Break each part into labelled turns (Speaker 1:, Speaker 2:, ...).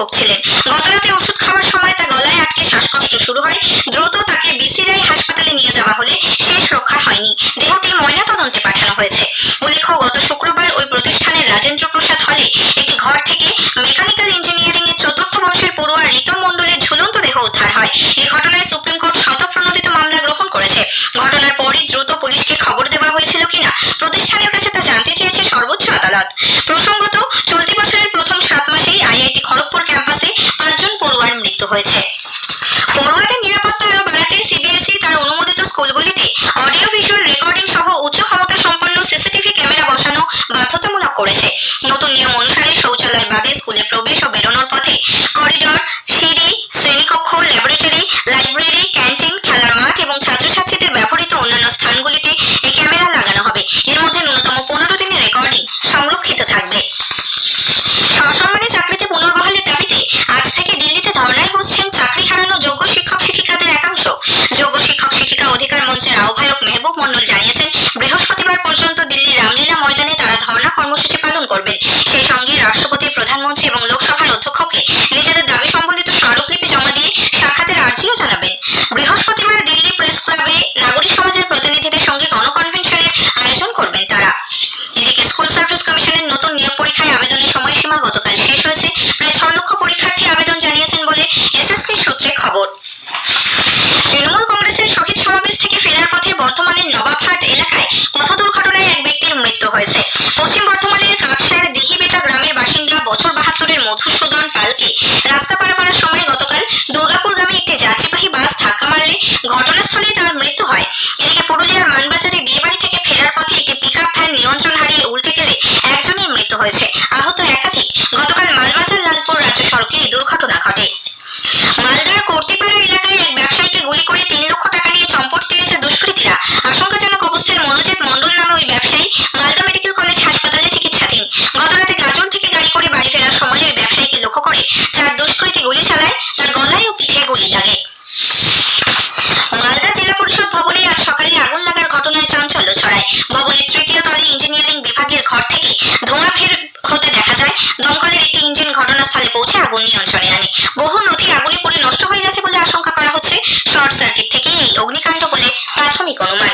Speaker 1: ভুগছিলেন। গতরাতে ওষুধ খাওয়ার সময় তার গলায় আটকে শ্বাসকষ্ট শুরু হয়। দ্রুত তাকে বিসিরাই হাসপাতালে নিয়ে যাওয়া হলে শেষ রক্ষা হয়নি। দেহটি ময়নাতদন্তে পাঠানো হয়েছে। উল্লেখ্য, গত শুক্রবার ওই প্রতিষ্ঠানের রাজেন্দ্র প্রসাদ হলে একটি ঘর থেকে মেকানিক্যাল ইঞ্জিনিয়ারিং এর ৪র্থ বর্ষের পড়ুয়া রিতম মণ্ডলের ঝুলন্ত দেহ উদ্ধার হয়। এই ঘটনায় সুপ্রিম কোর্ট স্বতঃপ্রণোদিত মামলা গ্রহণ করেছে। ঘটনার পরই দ্রুত পুলিশকে খবর দেওয়া হয়েছিল কিনা প্রতিষ্ঠানের কাছে তা জানতে চেয়েছে সর্বোচ্চ আদালত। প্রসঙ্গত, চলতি বছরের প্রথম 7 মাসেই আইআইটি খড়গপুর ক্যাম্পাসে 5 জন পড়ুয়ার মৃত্যু হয়েছে। পড়ুয়াদের নিরাপত্তা আরো বাড়াতে সিবিএসই তার অনুমোদিত স্কুলগুলিতে অডিও ভিজুয়াল রেকর্ডিং সহ উচ্চ ক্ষমতা সম্পন্ন সিসিটিভি ক্যামেরা বসানো বাধ্যতামূলক করেছে। নতুন নিয়ম অনুসারে শৌচালয় বাদে স্কুলে প্রবেশ ও বেরোনোর পথে করিডর, সিঁড়ি, শ্রেণীকক্ষ, ল্যাবরেটরি, লাইব্রেরি, ক্যান্টিন, খেলার মাঠ এবং ছাত্রছাত্রীদের ব্যবহৃত অন্যান্য স্থানগুলিতে এই ক্যামেরা লাগানো হবে। এর মধ্যে ন্যূনতম 15 দিনের রেকর্ডিং সংরক্ষিত থাকবে। সসম্মানে চাকরিতে পুনর্বহালের দাবিতে আজ থেকে দিল্লিতে ধর্নায় বসছেন চাকরি হারানো যোগ্য শিক্ষক শিক্ষিকাদের একাংশ। যোগ্য শিক্ষক শিক্ষিকা অধিকার মঞ্চের আহ্বায়ক মেহবুব মন্ডল জানিয়েছেন, বৃহস্পতিবার পর্যন্ত দিল্লির রামলীলা ময়দানে তারা ধর্না কর্মসূচি পালন করবেন। সেই সঙ্গে রাষ্ট্রপতি, প্রধানমন্ত্রী এবং লোকসভার অধ্যক্ষকে নিজেদের দাবি সম্বলিত স্মারকলিপি জমা দিয়ে সাক্ষাতের আর্জিও জানাবেন। বৃহস্পতিবার দিল্লি প্রেস ক্লাবে নাগরিক সমাজের প্রতিনিধিদের সঙ্গে গণকনভেনশনের আয়োজন করবেন তারা। এদিকে স্কুল সার্ভিস কমিশনের নতুন নিয়োগ পরীক্ষায় আবেদনের সময়সীমা গতকাল শেষ হয়েছে। প্রায় 6 লক্ষ পরীক্ষার্থী আবেদন জানিয়েছেন বলে এসএসসি সূত্রে খবর। তৃণমূল কংগ্রেসের শহীদ সমাবেশ থেকে ফেরার পথে বর্ধমানের নবাবহাট এলাকায় পথ দুর্ঘটনায় এক ব্যক্তির মৃত্যু হয়েছে। পশ্চিম বর্ধমানের কাকসার দিহিবেতা গ্রামের বাসিন্দা বছর 72-এর মধুসূদন পালকে রাস্তা পারাপারের সময় গতকাল দুর্গাপুরগামী একটি যাত্রীবাহী বাস ধাক্কা মারলে ঘটনাস্থলেই তার মৃত্যু হয়। এদিকে পুরুলিয়ার মানবাজারে বিয়েবাড়ি থেকে ফেরার পথে একটি পিকআপ ভ্যান নিয়ন্ত্রণ হারিয়ে উল্টে গেলে একজনের মৃত্যু হয়েছে, আহত একাধিক। গতকাল মালবাজার লালপুর রাজ্য সড়কে এই দুর্ঘটনা ঘটে। মালদার কর্তিপাড়া এলাকায় এক ব্যবসায়ীকে গুলি করে 3 লক্ষ টাকা নিয়ে চম্পট দিয়েছে দুষ্কৃতীরা। আশঙ্কাজনক অবস্থায় মনোজিৎ মণ্ডল নামে ওই ব্যবসায়ী মালদা মেডিকেল কলেজ হাসপাতালে চিকিৎসাধীন। গতরাতে গাজল থেকে গাড়ি করে বাড়ি ফেরার সময় ওই ব্যবসায়ীকে লক্ষ্য করে 4 দুষ্কৃতী গুলি চালায়, তার গলায় ও পিঠে গুলি লাগে। মালদা জেলা পরিষদ ভবনে আজ সকালে আগুন লাগার ঘটনায় চাঞ্চল্য ছড়ায়। ভবনের 3য় তলায় ইঞ্জিনিয়ারিং বিভাগের ঘর থেকে ধোঁয়া বের হতে দেখা যায়। দমকলের একটি ইঞ্জিন ঘটনাস্থলে পৌঁছে আগুন নিয়ন্ত্রণে আনে। বহু নথি আগুনে পুড়ে নষ্ট হয়ে গেছে বলে আশঙ্কা করা হচ্ছে। শর্ট সার্কিট থেকে এই অগ্নিকাণ্ড বলে প্রাথমিক অনুমান।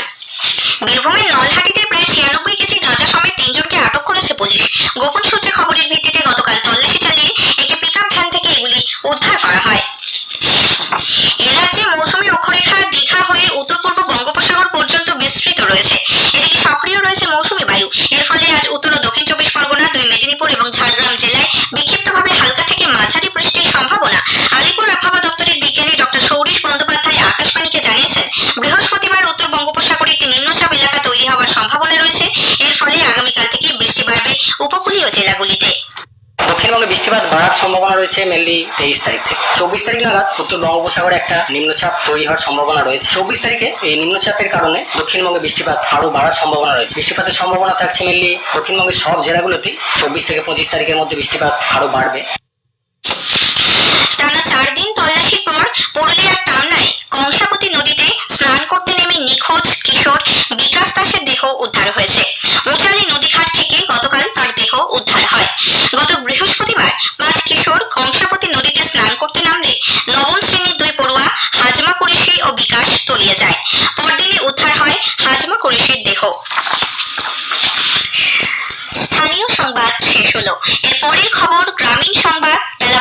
Speaker 1: বীরভূমের নলহাটিতে প্রায় 96 কেজি গাঁজা সমেত 3 জনকে আটক করেছে পুলিশ। গোপন সূত্রে খবরের ভিত্তিতে গতকাল তল্লাশি চালিয়ে একটি পিকআপ ভ্যান থেকে এগুলি উদ্ধার করা হয়। এ রাজ্যে মৌসুমী অক্ষরেখা দীঘা হয়ে উত্তর পূর্ব বঙ্গোপসাগর পর্যন্ত বিস্তৃত রয়েছে। এদিকে সক্রিয় রয়েছে মৌসুমী বায়ু। এর ফলে আজ উত্তর ও দক্ষিণ 24 পরগনা, 2 মেদিনীপুর এবং ঝাড়গ্রাম জেলায় বিক্ষিপ্তভাবে হালকা থেকে মাঝারি বৃষ্টির সম্ভাবনা। আলিপুর আবহাওয়া দপ্তরের বিজ্ঞানী ডক্টর সৌরিশ বন্দ্যোপাধ্যায় আকাশবাণীকে জানিয়েছেন, বৃহস্পতিবার উত্তর বঙ্গোপসাগরে একটি নিম্নচাপ এলাকা তৈরি হওয়ার সম্ভাবনা রয়েছে। এর ফলে আগামীকাল থেকে বৃষ্টি বাড়বে উপকূলীয় জেলাগুলিতে।
Speaker 2: দক্ষিণবঙ্গে বৃষ্টিপাত বাড়ার সম্ভাবনা রয়েছে মেনলি 23 তারিখ থেকে। 24 তারিখ নাগাদ উত্তর বঙ্গোপসাগরে একটা নিম্নচাপ তৈরি হওয়ার সম্ভাবনা রয়েছে। 24 তারিখে এই নিম্নচাপের কারণে দক্ষিণবঙ্গে বৃষ্টিপাত আরো বাড়ার সম্ভাবনা রয়েছে। বৃষ্টিপাতের সম্ভাবনা থাকছে মেনলি দক্ষিণবঙ্গের সব জেলাগুলোতেই। 24 থেকে 25 তারিখের মধ্যে বৃষ্টিপাত আরো বাড়বে।
Speaker 1: টানা 4 দিন তল্লাশির পর পুরুলিয়ার টামনায় কংসাবতী নদীতে স্নান করতে নেমে নিখোঁজ কিশোর বিকাশ দাসের দেহ উদ্ধার হয়েছে। উচালি নদীঘাট থেকে গতকাল তার দেহ উদ্ধার হয়। গত বৃহস্পতিবার 5 কিশোর কংসাবতী নদীতে স্নান করতে নামলে 9ম শ্রেণীর 2 পড়ুয়া হাজমা কুরেশি ও বিকাশ তলিয়ে যায়। পরদিনে উদ্ধার হয় হাজমা কুরেশির দেহ। স্থানীয় সংবাদ শেষ হলো। এর পরের খবর গ্রামীণ সংবাদ বেলা